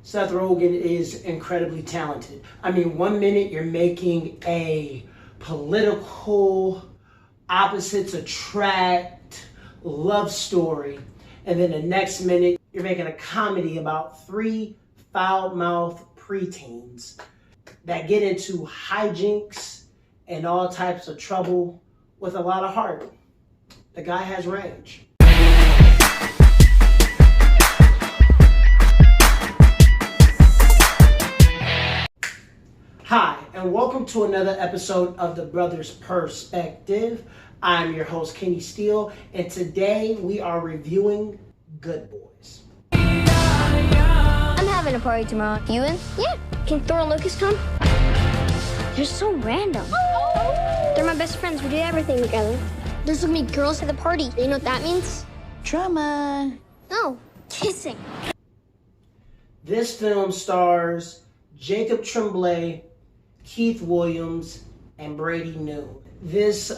Seth Rogen is incredibly talented. I mean, one minute you're making a political, opposites attract love story, and then the next minute you're making a comedy about three foul-mouthed preteens that get into hijinks and all types of trouble with a lot of heart. The guy has range. Hi, and welcome to another episode of The Brothers Perspective. I'm your host, Kenny Steele, and today we are reviewing Good Boys. I'm having a party tomorrow. You in? Yeah. Can Thor and Lucas come? They're so random. They're my best friends. We do everything together. There's so many girls at the party. You know what that means? Drama. No, kissing. This film stars Jacob Tremblay, Keith Williams, and Brady Noon. This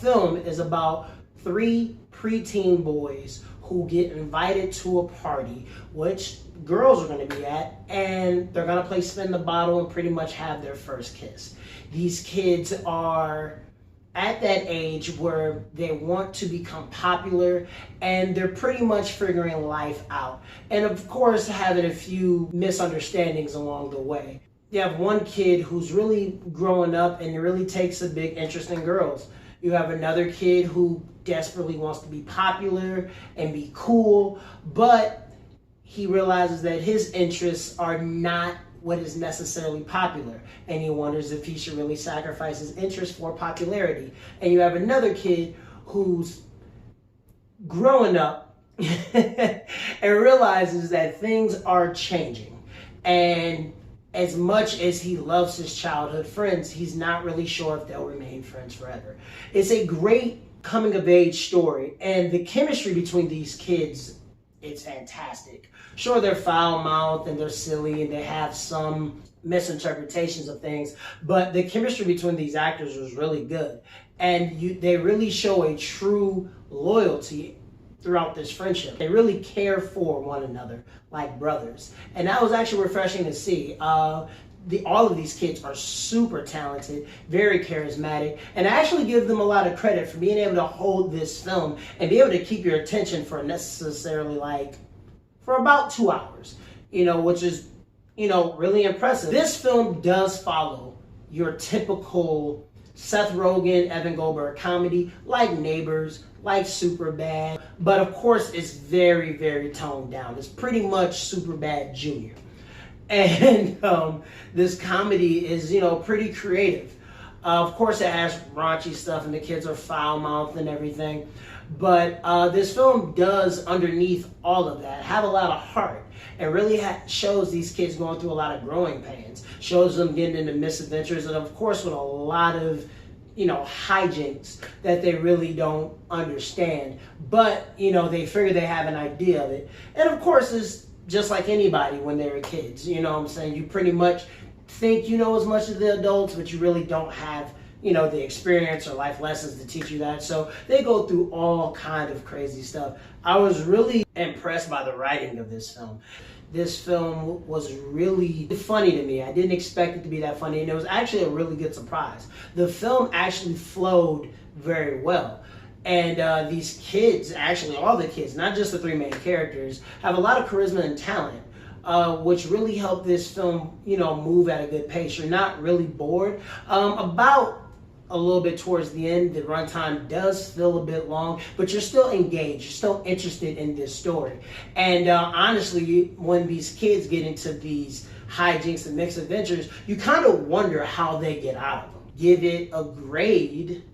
film is about three preteen boys who get invited to a party, which girls are going to be at, and they're going to play spin the bottle and pretty much have their first kiss. These kids are at that age where they want to become popular, and they're pretty much figuring life out. And of course, having a few misunderstandings along the way. You have one kid who's really growing up and really takes a big interest in girls. You have another kid who desperately wants to be popular and be cool, but he realizes that his interests are not what is necessarily popular, and he wonders if he should really sacrifice his interest for popularity. And you have another kid who's growing up and realizes that things are changing, and as much as he loves his childhood friends, he's not really sure if they'll remain friends forever. It's a great coming of age story, and the chemistry between these kids, it's fantastic. Sure, they're foul-mouthed and they're silly and they have some misinterpretations of things, but the chemistry between these actors was really good. And they really show a true loyalty throughout this friendship. They really care for one another like brothers. And that was actually refreshing to see. All of these kids are super talented, very charismatic, and I actually give them a lot of credit for being able to hold this film and be able to keep your attention for for about 2 hours, which is, really impressive. This film does follow your typical Seth Rogen, Evan Goldberg comedy, like Neighbors, like Superbad, but of course it's very, very toned down. It's pretty much Superbad Jr. And this comedy is, pretty creative. Of course it has raunchy stuff and the kids are foul-mouthed and everything, but this film does, underneath all of that, have a lot of heart and really shows these kids going through a lot of growing pains, shows them getting into misadventures, and of course with a lot of hijinks that they really don't understand, but they figure they have an idea of it. And of course it's just like anybody when they were kids, what I'm saying? You pretty much think you know as much as the adults, but you really don't have the experience or life lessons to teach you that. So they go through all kind of crazy stuff. I was really impressed by the writing of this film. This film was really funny to me. I didn't expect it to be that funny, and it was actually a really good surprise. The film actually flowed very well. And these kids, actually all the kids, not just the three main characters, have a lot of charisma and talent, which really helped this film, move at a good pace. You're not really bored. About a little bit towards the end, the runtime does feel a bit long, but you're still engaged, you're still interested in this story. And honestly, when these kids get into these hijinks and mixed adventures, you kind of wonder how they get out of them. Give it a grade,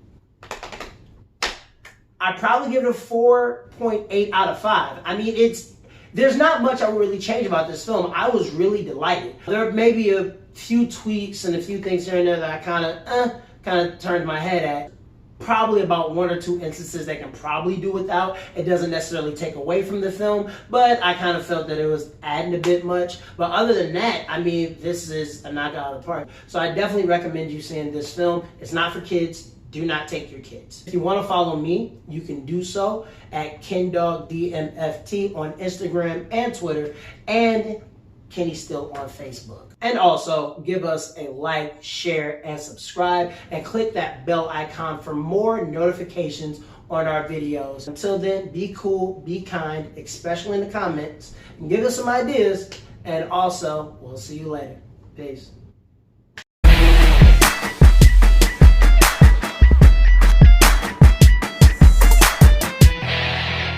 I'd probably give it a 4.8 out of 5. I mean, there's not much I would really change about this film. I was really delighted. There may be a few tweaks and a few things here and there that I kind of turned my head at. Probably about one or two instances they can probably do without. It doesn't necessarily take away from the film, but I kind of felt that it was adding a bit much. But other than that, I mean, this is a knockout of the park. So I definitely recommend you seeing this film. It's not for kids. Do not take your kids. If you want to follow me, you can do so at KenDogDMFT on Instagram and Twitter. And Kenny Still on Facebook. And also give us a like, share, and subscribe, and click that bell icon for more notifications on our videos. Until then, be cool, be kind, especially in the comments, and give us some ideas. And also, we'll see you later. Peace.